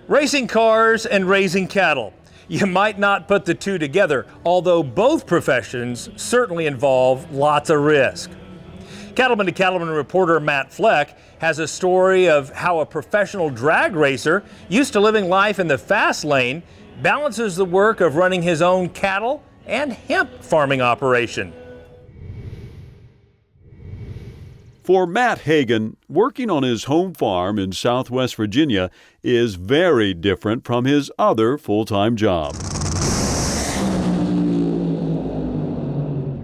Racing cars and raising cattle. You might not put the two together, although both professions certainly involve lots of risk. Cattleman to Cattleman reporter Matt Fleck has a story of how a professional drag racer, used to living life in the fast lane, balances the work of running his own cattle and hemp farming operation. For Matt Hagan, working on his home farm in Southwest Virginia is very different from his other full-time job.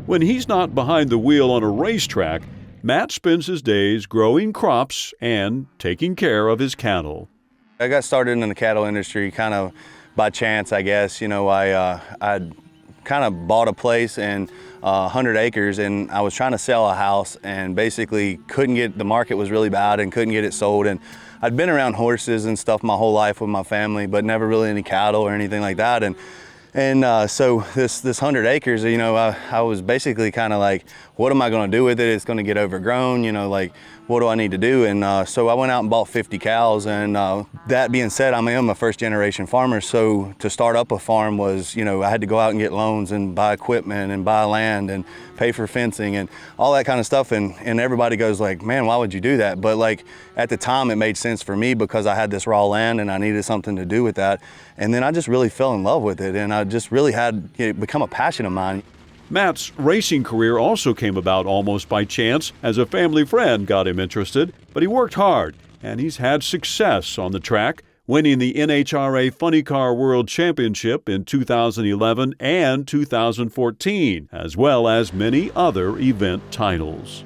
When he's not behind the wheel on a racetrack, Matt spends his days growing crops and taking care of his cattle. I got started in the cattle industry kind of by chance, I guess. You know, I kind of bought a place and 100 acres, and I was trying to sell a house and basically couldn't get, the market was really bad and couldn't get it sold. And I'd been around horses and stuff my whole life with my family, but never really any cattle or anything like that. And so this 100 acres, you know, I was basically kind of like, what am I going to do with it? It's going to get overgrown, you know, like, what do I need to do? And so I went out and bought 50 cows. And that being said, I am a first generation farmer. So to start up a farm was, you know, I had to go out and get loans and buy equipment and buy land and pay for fencing and all that kind of stuff. And everybody goes like, man, why would you do that? But like at the time it made sense for me because I had this raw land and I needed something to do with that. And then I just really fell in love with it. And I just really had it become a passion of mine. Matt's racing career also came about almost by chance as a family friend got him interested, but he worked hard and he's had success on the track, winning the NHRA Funny Car World Championship in 2011 and 2014, as well as many other event titles.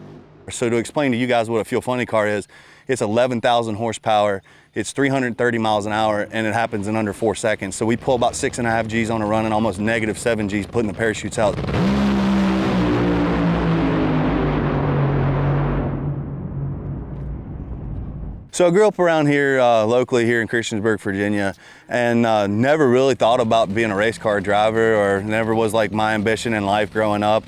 So to explain to you guys what a Fuel Funny Car is, it's 11,000 horsepower, it's 330 miles an hour, and it happens in under 4 seconds. So we pull about 6.5 Gs on a run and almost -7 Gs putting the parachutes out. So I grew up around here, locally here in Christiansburg, Virginia, and never really thought about being a race car driver, or never was like my ambition in life growing up,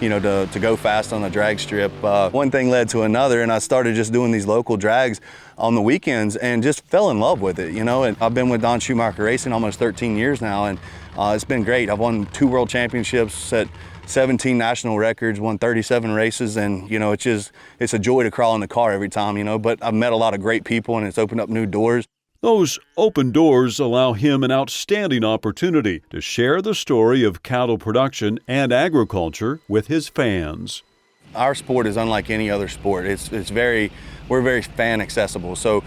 you know, to go fast on a drag strip. One thing led to another, and I started just doing these local drags on the weekends and just fell in love with it, you know. And I've been with Don Schumacher Racing almost 13 years now, and it's been great. I've won 2 world championships, set 17 national records, won 37 races, and you know, it's a joy to crawl in the car every time, you know. But I've met a lot of great people and it's opened up new doors. Those open doors allow him an outstanding opportunity to share the story of cattle production and agriculture with his fans. Our sport is unlike any other sport. We're very fan accessible. So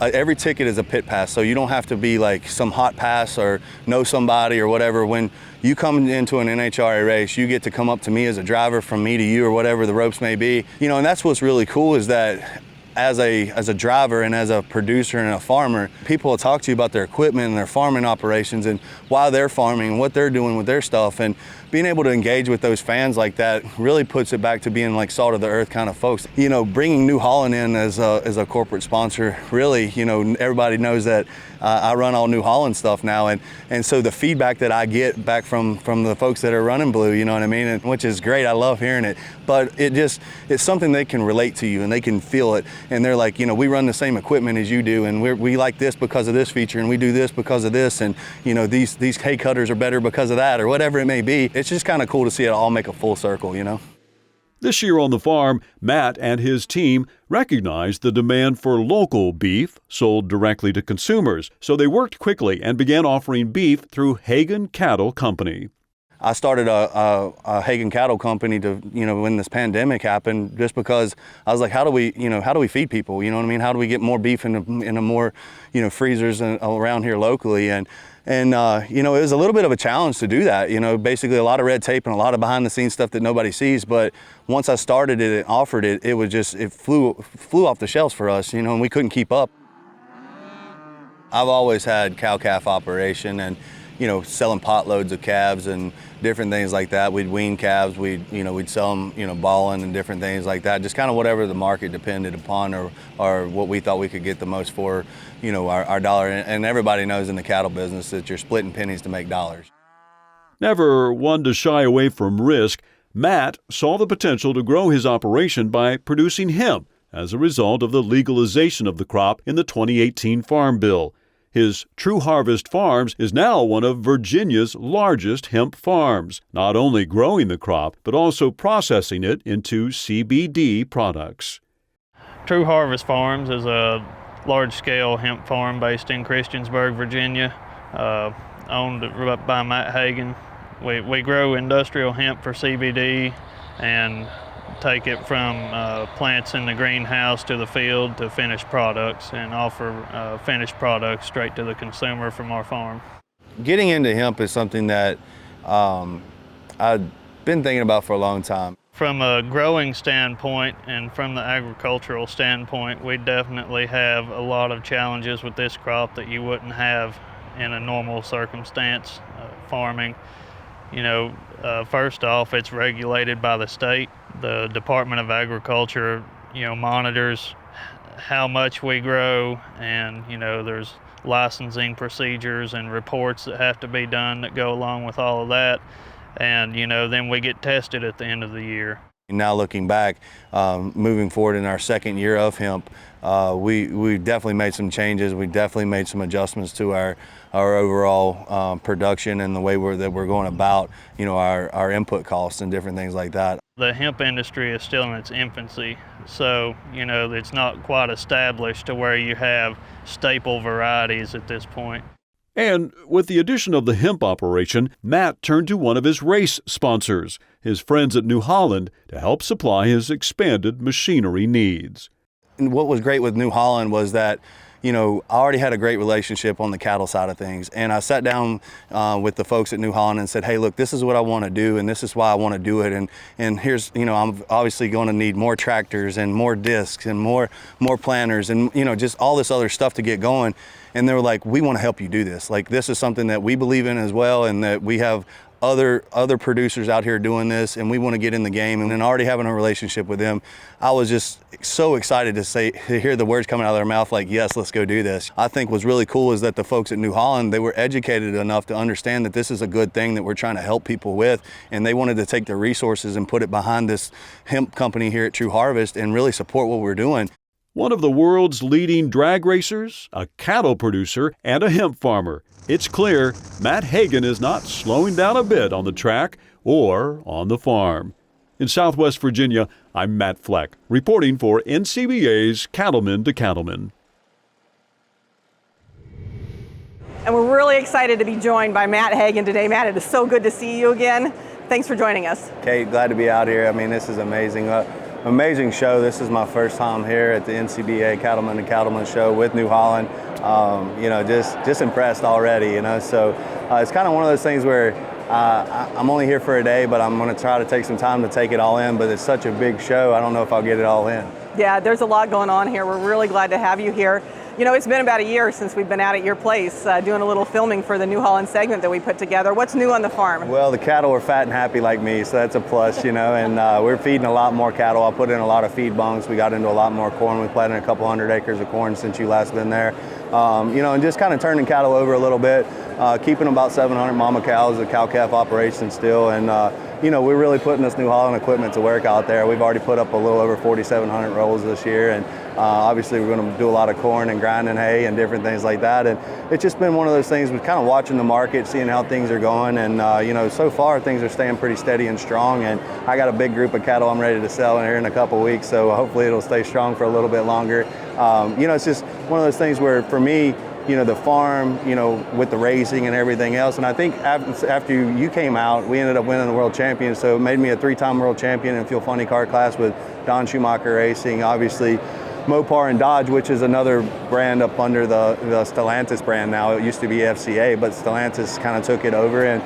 every ticket is a pit pass, so you don't have to be like some hot pass or know somebody or whatever. When you come into an NHRA race, you get to come up to me as a driver, from me to you, or whatever the ropes may be. You know, and that's what's really cool, is that as a driver and as a producer and a farmer, people will talk to you about their equipment and their farming operations and why they're farming and what they're doing with their stuff. And being able to engage with those fans like that really puts it back to being like salt of the earth kind of folks. You know, bringing New Holland in as a corporate sponsor, really, you know, everybody knows that I run all New Holland stuff now, and so the feedback that I get back from the folks that are running Blue, you know what I mean, and, which is great. I love hearing it, but it's something they can relate to you and they can feel it, and they're like, you know, we run the same equipment as you do, and we like this because of this feature, and we do this because of this, and you know, these hay cutters are better because of that, or whatever it may be. It's just kind of cool to see it all make a full circle, you know. This year on the farm, Matt and his team recognized the demand for local beef sold directly to consumers, so they worked quickly and began offering beef through Hagan Cattle Company. I started a Hagan Cattle Company to, you know, when this pandemic happened, just because I was like, how do we feed people? You know what I mean? How do we get more beef into more, you know, freezers around here locally? And you know, it was a little bit of a challenge to do that. You know, basically a lot of red tape and a lot of behind the scenes stuff that nobody sees. But once I started it and offered it, it flew off the shelves for us, you know, and we couldn't keep up. I've always had cow-calf operation, and you know, selling pot loads of calves and different things like that. We'd wean calves, we'd sell them, you know, balling and different things like that. Just kind of whatever the market depended upon, or what we thought we could get the most for, you know, our dollar. And everybody knows in the cattle business that you're splitting pennies to make dollars. Never one to shy away from risk, Matt saw the potential to grow his operation by producing hemp as a result of the legalization of the crop in the 2018 Farm Bill. His True Harvest Farms is now one of Virginia's largest hemp farms, not only growing the crop, but also processing it into CBD products. True Harvest Farms is a large-scale hemp farm based in Christiansburg, Virginia, owned by Matt Hagen. We grow industrial hemp for CBD and take it from plants in the greenhouse to the field to finished products, and offer finished products straight to the consumer from our farm. Getting into hemp is something that I've been thinking about for a long time. From a growing standpoint and from the agricultural standpoint, we definitely have a lot of challenges with this crop that you wouldn't have in a normal circumstance farming. First off, it's regulated by the state. The Department of Agriculture, monitors how much we grow, and there's licensing procedures and reports that have to be done that go along with all of that. And then we get tested at the end of the year. Now looking back, moving forward in our second year of hemp, we definitely made some changes. We definitely made some adjustments to our overall production and the way that we're going about our input costs and different things like that. The hemp industry is still in its infancy, so it's not quite established to where you have staple varieties at this point. And with the addition of the hemp operation, Matt turned to one of his race sponsors, his friends at New Holland, to help supply his expanded machinery needs. And what was great with New Holland was that, I already had a great relationship on the cattle side of things. And I sat down with the folks at New Holland and said, hey, look, this is what I want to do, and this is why I want to do it. And here's, I'm obviously going to need more tractors and more discs and more planters and, just all this other stuff to get going. And they were like, we want to help you do this. Like, this is something that we believe in as well, and that we have other producers out here doing this, and we want to get in the game. And then already having a relationship with them, I was just so excited to hear the words coming out of their mouth like, yes, let's go do this. I think what's really cool is that the folks at New Holland, they were educated enough to understand that this is a good thing that we're trying to help people with, and they wanted to take their resources and put it behind this hemp company here at True Harvest and really support what we're doing. One of the world's leading drag racers, a cattle producer, and a hemp farmer. It's clear Matt Hagen is not slowing down a bit on the track or on the farm. In Southwest Virginia, I'm Matt Fleck, reporting for NCBA's Cattlemen to Cattlemen. And we're really excited to be joined by Matt Hagen today. Matt, it is so good to see you again. Thanks for joining us. Kate, glad to be out here. I mean, this is amazing. Amazing show. This is my first time here at the NCBA Cattlemen to Cattlemen show with New Holland. Just impressed already, So it's kind of one of those things where I'm only here for a day, but I'm going to try to take some time to take it all in. But it's such a big show, I don't know if I'll get it all in. Yeah, there's a lot going on here. We're really glad to have you here. It's been about a year since we've been out at your place doing a little filming for the New Holland segment that we put together. What's new on the farm? Well, the cattle are fat and happy like me, so that's a plus, and we're feeding a lot more cattle. I put in a lot of feed bunks. We got into a lot more corn. We planted a couple hundred acres of corn since you last been there. And just kind of turning cattle over a little bit, keeping about 700 mama cows, a cow-calf operation still, and we're really putting this New Holland equipment to work out there. We've already put up a little over 4,700 rolls this year, and obviously we're going to do a lot of corn and grinding hay and different things like that. And it's just been one of those things, we're kind of watching the market, seeing how things are going, and so far things are staying pretty steady and strong. And I got a big group of cattle I'm ready to sell in here in a couple of weeks, so hopefully it'll stay strong for a little bit longer. It's just one of those things where for me, the farm, with the racing and everything else. And I think after you came out, we ended up winning the world champion. So it made me a 3-time world champion in Fuel Funny Car class with Don Schumacher Racing. Obviously, Mopar and Dodge, which is another brand up under the Stellantis brand now. It used to be FCA, but Stellantis kind of took it over, and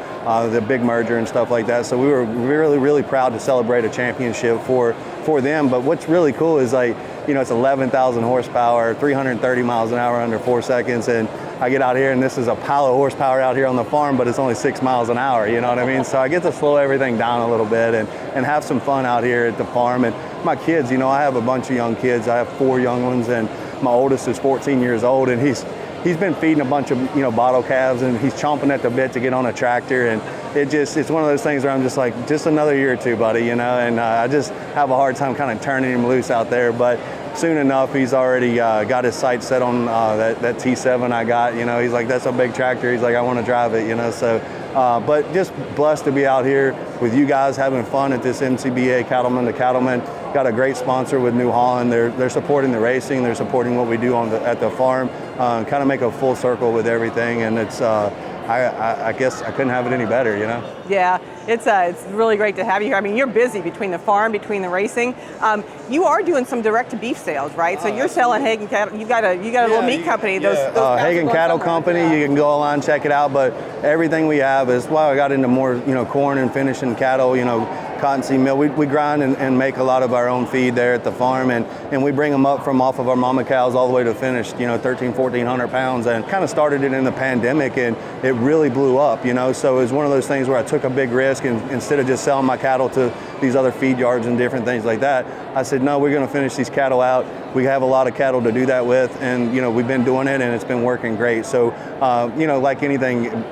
the big merger and stuff like that. So we were really, really proud to celebrate a championship for them. But what's really cool is it's 11,000 horsepower, 330 miles an hour under 4 seconds, and I get out here and this is a pile of horsepower out here on the farm, but it's only 6 miles an hour, you know what I mean? So I get to slow everything down a little bit and have some fun out here at the farm. And my kids, I have a bunch of young kids. I have 4 young ones, and my oldest is 14 years old, and he's been feeding a bunch of bottle calves, and he's chomping at the bit to get on a tractor. And it's one of those things where I'm just like, just another year or two, buddy, and I just have a hard time kind of turning him loose out there. But soon enough, he's already got his sights set on that T7 I got. You know, he's like, that's a big tractor. He's like, I want to drive it, you know. So, but just blessed to be out here with you guys having fun at this MCBA Cattleman to Cattleman. Got a great sponsor with New Holland. They're supporting the racing. They're supporting what we do at the farm. Kind of make a full circle with everything, and it's I guess I couldn't have it any better, you know. Yeah, it's really great to have you here. I mean, you're busy between the farm, between the racing. You are doing some direct to beef sales, right? So you're selling Hagen Cattle. You got a little meat company. Those Hagen Cattle Company. You can go online, check it out. But everything we have is why I got into more, you know, corn and finishing cattle. You know, cottonseed meal. We grind and make a lot of our own feed there at the farm, and we bring them up from off of our mama cows all the way to finished, you know, 1,400 pounds, and kind of started it in the pandemic, and it really blew up, you know. So it was one of those things where I took a big risk, and instead of just selling my cattle to these other feed yards and different things like that, I said, no, we're going to finish these cattle out. We have a lot of cattle to do that with, and, you know, we've been doing it, and it's been working great. So, you know, like anything,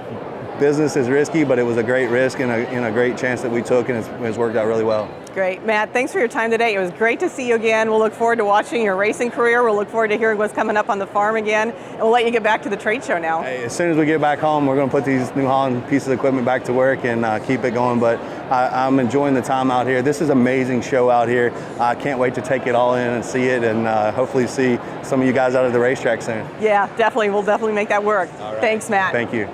business is risky, but it was a great risk and a great chance that we took, and it's worked out really well. Great. Matt, thanks for your time today. It was great to see you again. We'll look forward to watching your racing career. We'll look forward to hearing what's coming up on the farm again, and we'll let you get back to the trade show now. Hey, as soon as we get back home, we're going to put these New Holland pieces of equipment back to work and keep it going, but I'm enjoying the time out here. This is an amazing show out here. I can't wait to take it all in and see it, and hopefully see some of you guys out at the racetrack soon. Yeah, definitely. We'll definitely make that work. All right. Thanks, Matt. Thank you.